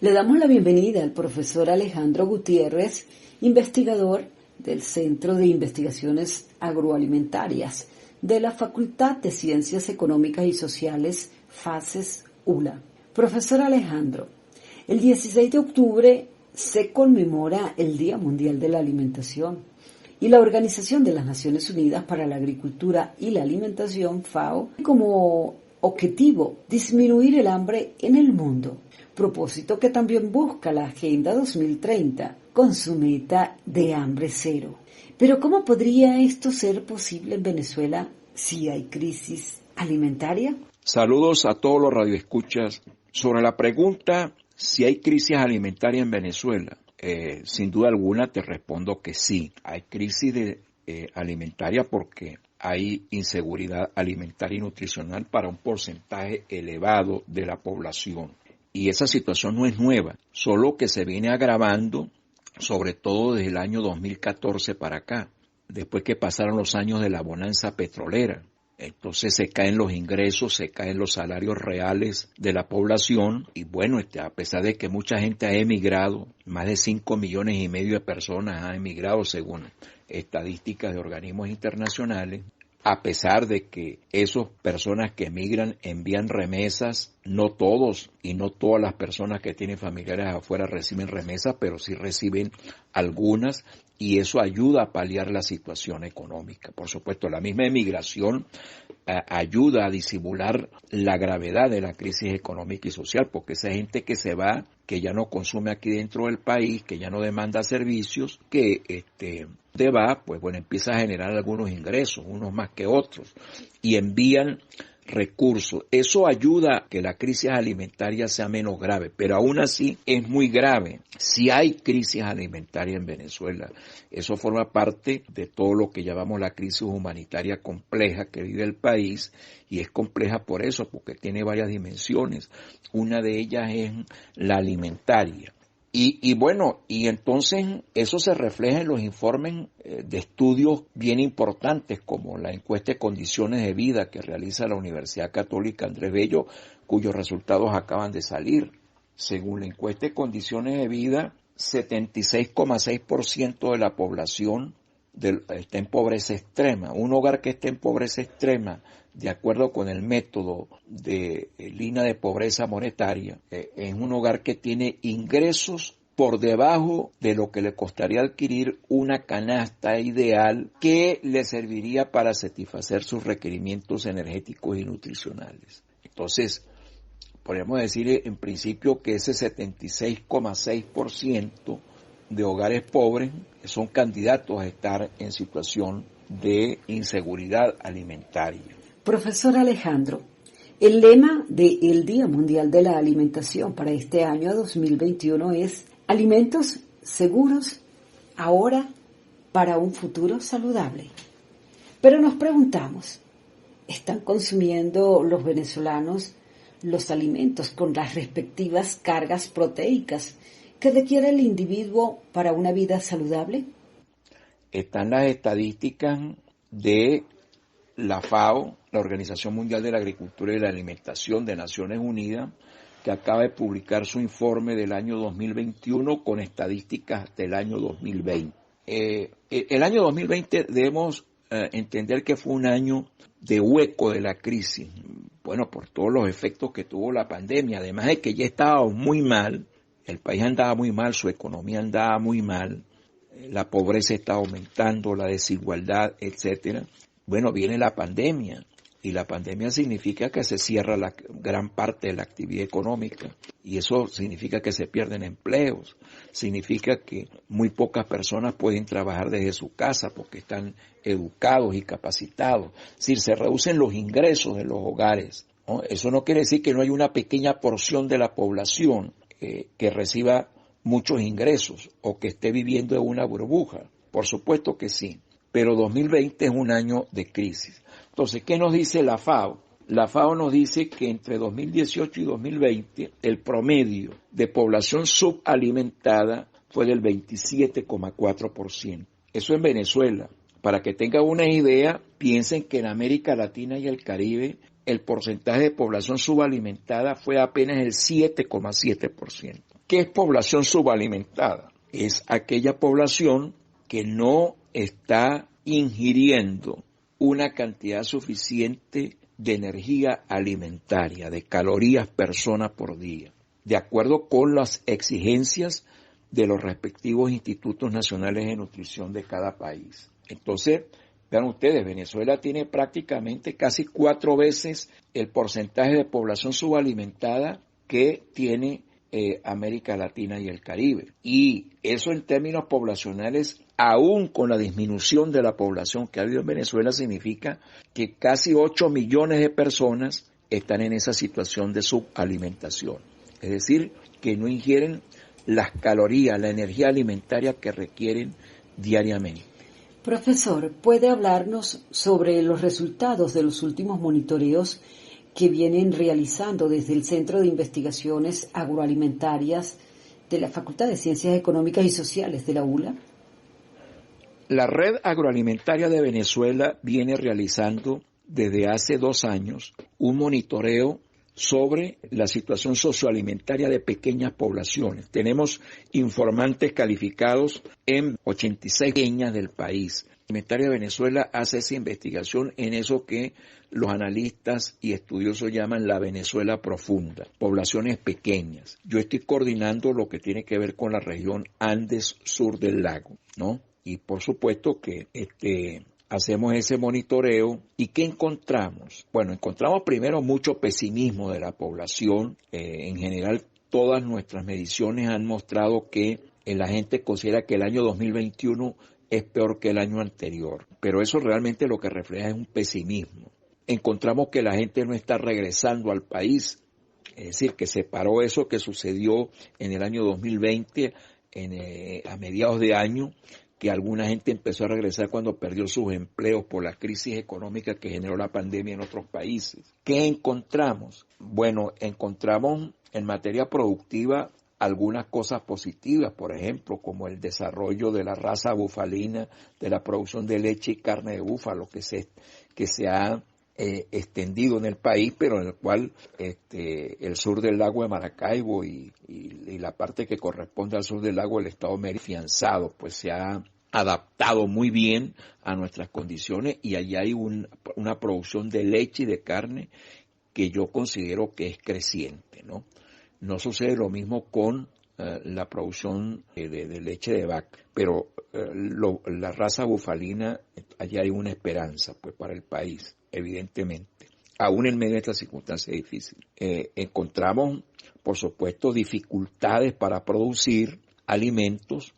Le damos la bienvenida al profesor Alejandro Gutiérrez, investigador del Centro de Investigaciones Agroalimentarias de la Facultad de Ciencias Económicas y Sociales, FACES ULA. Profesor Alejandro, el 16 de octubre se conmemora el Día Mundial de la Alimentación y la Organización de las Naciones Unidas para la Agricultura y la Alimentación, FAO, como objetivo disminuir el hambre en el mundo, propósito que también busca la Agenda 2030 con su meta de hambre cero. Pero ¿cómo podría esto ser posible en Venezuela si hay crisis alimentaria? Saludos a todos los radioescuchas. Sobre la pregunta si hay crisis alimentaria en Venezuela, sin duda alguna te respondo que sí. Hay crisis alimentaria porque hay inseguridad alimentaria y nutricional para un porcentaje elevado de la población. Y esa situación no es nueva, solo que se viene agravando, sobre todo desde el año 2014 para acá, después que pasaron los años de la bonanza petrolera. Entonces se caen los ingresos, se caen los salarios reales de la población y bueno, a pesar de que mucha gente ha emigrado, más de 5,5 millones de personas han emigrado según estadísticas de organismos internacionales, a pesar de que esas personas que emigran envían remesas, no todos y no todas las personas que tienen familiares afuera reciben remesas, pero sí reciben algunas y eso ayuda a paliar la situación económica. Por supuesto, la misma emigración ayuda a disimular la gravedad de la crisis económica y social, porque esa gente que se va, que ya no consume aquí dentro del país, que ya no demanda servicios, que va, pues bueno, empieza a generar algunos ingresos, unos más que otros, y envían recursos. Eso ayuda a que la crisis alimentaria sea menos grave, pero aún así es muy grave. Si hay crisis alimentaria en Venezuela, eso forma parte de todo lo que llamamos la crisis humanitaria compleja que vive el país, y es compleja por eso, porque tiene varias dimensiones. Una de ellas es la alimentaria. Y bueno, y entonces eso se refleja en los informes de estudios bien importantes como la encuesta de condiciones de vida que realiza la Universidad Católica Andrés Bello, cuyos resultados acaban de salir. Según la encuesta de condiciones de vida, 76,6% de la población está en pobreza extrema. Un hogar que esté en pobreza extrema, de acuerdo con el método de línea de pobreza monetaria, es un hogar que tiene ingresos por debajo de lo que le costaría adquirir una canasta ideal que le serviría para satisfacer sus requerimientos energéticos y nutricionales. Entonces, podríamos decir en principio que ese 76,6% de hogares pobres son candidatos a estar en situación de inseguridad alimentaria. Profesor Alejandro, el lema del Día Mundial de la Alimentación para este año 2021 es alimentos seguros ahora para un futuro saludable. Pero nos preguntamos, ¿están consumiendo los venezolanos los alimentos con las respectivas cargas proteicas que requiere el individuo para una vida saludable? Están las estadísticas de la FAO, la Organización Mundial de la Agricultura y la Alimentación de Naciones Unidas, que acaba de publicar su informe del año 2021 con estadísticas del año 2020. El año 2020 debemos entender que fue un año de hueco de la crisis, bueno, por todos los efectos que tuvo la pandemia, además de que ya estaba muy mal, el país andaba muy mal, su economía andaba muy mal, la pobreza está aumentando, la desigualdad, etcétera. Bueno, viene la pandemia y la pandemia significa que se cierra la gran parte de la actividad económica y eso significa que se pierden empleos, significa que muy pocas personas pueden trabajar desde su casa porque están educados y capacitados, es decir, se reducen los ingresos de los hogares, ¿no? Eso no quiere decir que no hay una pequeña porción de la población que reciba muchos ingresos o que esté viviendo en una burbuja, por supuesto que sí. Pero 2020 es un año de crisis. Entonces, ¿qué nos dice la FAO? La FAO nos dice que entre 2018 y 2020 el promedio de población subalimentada fue del 27,4%. Eso en Venezuela. Para que tengan una idea, piensen que en América Latina y el Caribe el porcentaje de población subalimentada fue apenas el 7,7%. ¿Qué es población subalimentada? Es aquella población que no está ingiriendo una cantidad suficiente de energía alimentaria, de calorías persona por día, de acuerdo con las exigencias de los respectivos institutos nacionales de nutrición de cada país. Entonces, vean ustedes, Venezuela tiene prácticamente casi 4 veces el porcentaje de población subalimentada que tiene América Latina y el Caribe. Y eso en términos poblacionales, aún con la disminución de la población que ha habido en Venezuela, significa que casi 8 millones de personas están en esa situación de subalimentación. Es decir, que no ingieren las calorías, la energía alimentaria que requieren diariamente. Profesor, ¿puede hablarnos sobre los resultados de los últimos monitoreos que vienen realizando desde el Centro de Investigaciones Agroalimentarias de la Facultad de Ciencias Económicas y Sociales de la ULA? La Red Agroalimentaria de Venezuela viene realizando desde hace 2 años un monitoreo sobre la situación socioalimentaria de pequeñas poblaciones. Tenemos informantes calificados en 86 pequeñas del país. La Alimentaria de Venezuela hace esa investigación en eso que los analistas y estudiosos llaman la Venezuela profunda, poblaciones pequeñas. Yo estoy coordinando lo que tiene que ver con la región Andes Sur del Lago, ¿no? Y por supuesto que hacemos ese monitoreo. ¿Y qué encontramos? Bueno, encontramos primero mucho pesimismo de la población. En general, todas nuestras mediciones han mostrado que la gente considera que el año 2021 es peor que el año anterior. Pero eso realmente lo que refleja es un pesimismo. Encontramos que la gente no está regresando al país. Es decir, que se paró eso que sucedió en el año 2020, a mediados de año, que alguna gente empezó a regresar cuando perdió sus empleos por la crisis económica que generó la pandemia en otros países. ¿Qué encontramos? Bueno, encontramos en materia productiva algunas cosas positivas, por ejemplo, como el desarrollo de la raza bufalina, de la producción de leche y carne de búfalo que se ha extendido en el país, pero en el cual el sur del lago de Maracaibo y la parte que corresponde al sur del lago del estado Mérida, afianzado, pues se ha adaptado muy bien a nuestras condiciones y allí hay una producción de leche y de carne que yo considero que es creciente, ¿no? No sucede lo mismo con la producción de leche de vaca, pero la raza bufalina, allí hay una esperanza pues para el país, evidentemente, aún en medio de esta circunstancia difícil. Encontramos, por supuesto, dificultades para producir alimentos.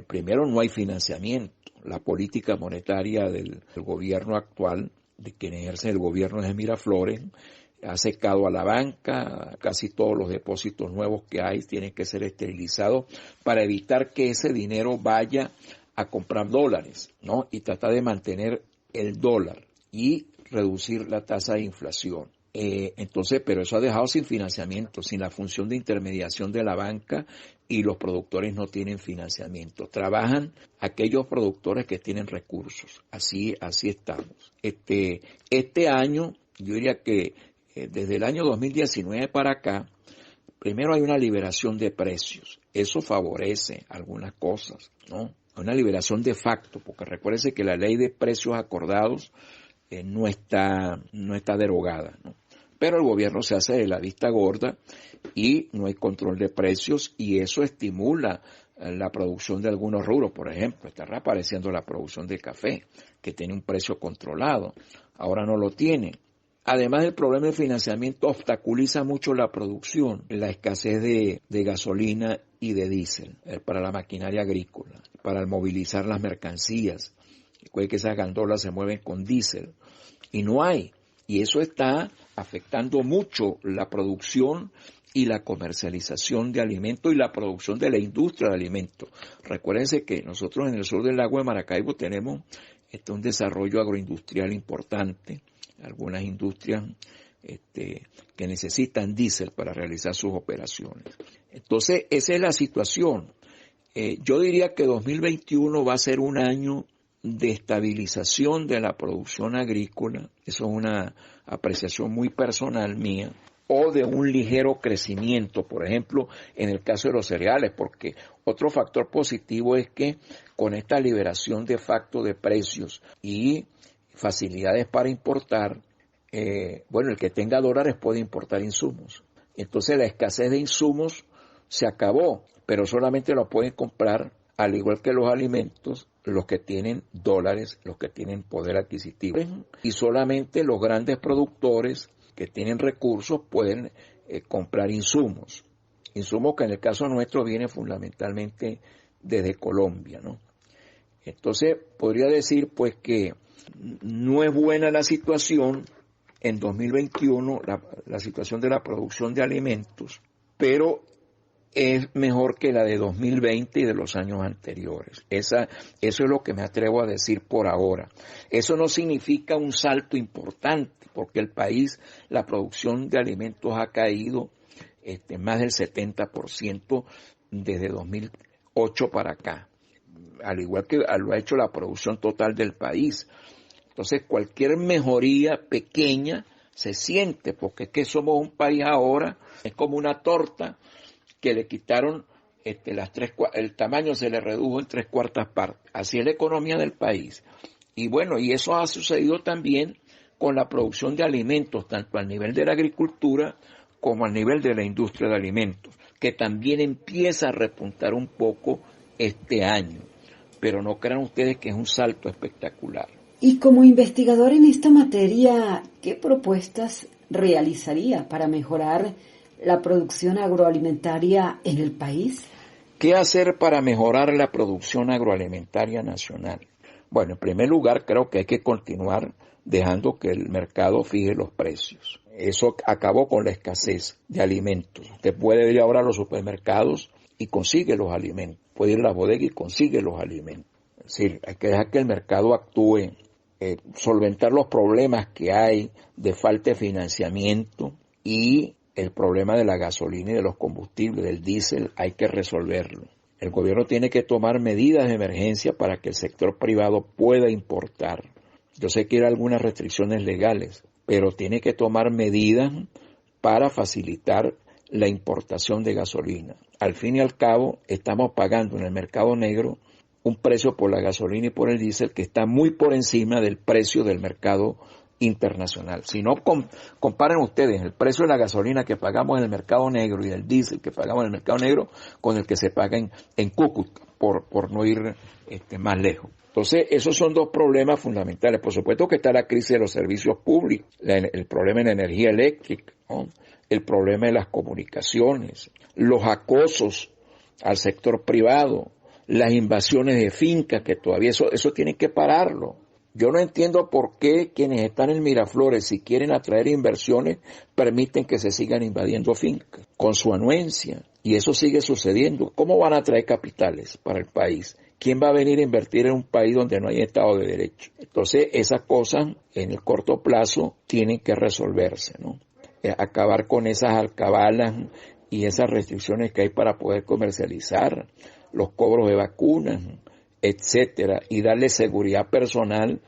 Primero, no hay financiamiento. La política monetaria del gobierno actual, de quien ejerce el gobierno de Miraflores, ha secado a la banca. Casi todos los depósitos nuevos que hay tienen que ser esterilizados para evitar que ese dinero vaya a comprar dólares, ¿no? Y tratar de mantener el dólar y reducir la tasa de inflación. Entonces, pero eso ha dejado sin financiamiento, sin la función de intermediación de la banca, y los productores no tienen financiamiento. Trabajan aquellos productores que tienen recursos. Así estamos. Este año, yo diría que desde el año 2019 para acá, primero hay una liberación de precios. Eso favorece algunas cosas, ¿no? Una liberación de facto, porque recuérdense que la ley de precios acordados no está derogada, ¿no? Pero el gobierno se hace de la vista gorda y no hay control de precios, y eso estimula la producción de algunos rubros. Por ejemplo, está reapareciendo la producción de café, que tiene un precio controlado. Ahora no lo tiene. Además, el problema de financiamiento obstaculiza mucho la producción, la escasez de gasolina y de diésel para la maquinaria agrícola, para movilizar las mercancías. Recuerden que esas gandolas se mueven con diésel y no hay. Y eso está afectando mucho la producción y la comercialización de alimentos y la producción de la industria de alimentos. Recuérdense que nosotros en el sur del lago de Maracaibo tenemos un desarrollo agroindustrial importante, algunas industrias que necesitan diésel para realizar sus operaciones. Entonces, esa es la situación. Yo diría que 2021 va a ser un año de estabilización de la producción agrícola. Eso es una apreciación muy personal mía. o de un ligero crecimiento, por ejemplo, en el caso de los cereales, porque otro factor positivo es que con esta liberación de facto de precios y facilidades para importar, el que tenga dólares puede importar insumos. Entonces la escasez de insumos se acabó, pero solamente lo pueden comprar, al igual que los alimentos, los que tienen dólares, los que tienen poder adquisitivo. Y solamente los grandes productores que tienen recursos pueden comprar insumos. Insumos que en el caso nuestro vienen fundamentalmente desde Colombia, ¿no? Entonces, podría decir pues que no es buena la situación en 2021, la situación de la producción de alimentos, pero es mejor que la de 2020 y de los años anteriores. Eso es lo que me atrevo a decir por ahora. Eso no significa un salto importante, porque el país, la producción de alimentos ha caído más del 70% desde 2008 para acá, al igual que lo ha hecho la producción total del país. Entonces, cualquier mejoría pequeña se siente, porque es que somos un país ahora, es como una torta que le quitaron el tamaño se le redujo en 3/4 partes. Así es la economía del país. Y bueno, y eso ha sucedido también con la producción de alimentos, tanto al nivel de la agricultura como al nivel de la industria de alimentos, que también empieza a repuntar un poco este año. Pero no crean ustedes que es un salto espectacular. Y como investigador en esta materia, ¿qué propuestas realizaría para mejorar la producción agroalimentaria en el país? ¿Qué hacer para mejorar la producción agroalimentaria nacional? Bueno, en primer lugar, creo que hay que continuar dejando que el mercado fije los precios. Eso acabó con la escasez de alimentos. Usted puede ir ahora a los supermercados y consigue los alimentos. Puede ir a la bodega y consigue los alimentos. Es decir, hay que dejar que el mercado actúe, solventar los problemas que hay de falta de financiamiento y el problema de la gasolina y de los combustibles, del diésel, hay que resolverlo. El gobierno tiene que tomar medidas de emergencia para que el sector privado pueda importar. Yo sé que hay algunas restricciones legales, pero tiene que tomar medidas para facilitar la importación de gasolina. Al fin y al cabo, estamos pagando en el mercado negro un precio por la gasolina y por el diésel que está muy por encima del precio del mercado internacional. Si no comparen ustedes el precio de la gasolina que pagamos en el mercado negro y del diésel que pagamos en el mercado negro con el que se paga en Cúcuta, por no ir más lejos. Entonces, esos son dos problemas fundamentales. Por supuesto que está la crisis de los servicios públicos, el problema de la energía eléctrica, ¿no? El problema de las comunicaciones, los acosos al sector privado, las invasiones de fincas, que todavía eso tienen que pararlo. Yo no entiendo por qué quienes están en Miraflores, si quieren atraer inversiones, permiten que se sigan invadiendo fincas con su anuencia. Y eso sigue sucediendo. ¿Cómo van a traer capitales para el país? ¿Quién va a venir a invertir en un país donde no hay Estado de Derecho? Entonces, esas cosas en el corto plazo tienen que resolverse, ¿no? Acabar con esas alcabalas y esas restricciones que hay para poder comercializar, los cobros de vacunas, etcétera, y darle seguridad personal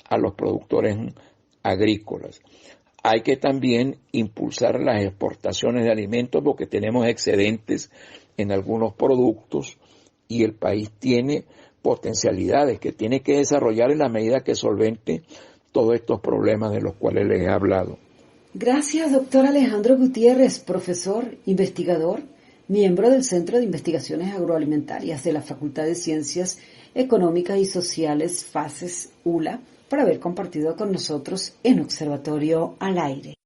a los productores agrícolas. Hay que también impulsar las exportaciones de alimentos porque tenemos excedentes en algunos productos y el país tiene potencialidades que tiene que desarrollar en la medida que solvente todos estos problemas de los cuales les he hablado. Gracias, doctor Alejandro Gutiérrez, profesor, investigador, miembro del Centro de Investigaciones Agroalimentarias de la Facultad de Ciencias Económicas y Sociales, FACES ULA, por haber compartido con nosotros en Observatorio al Aire.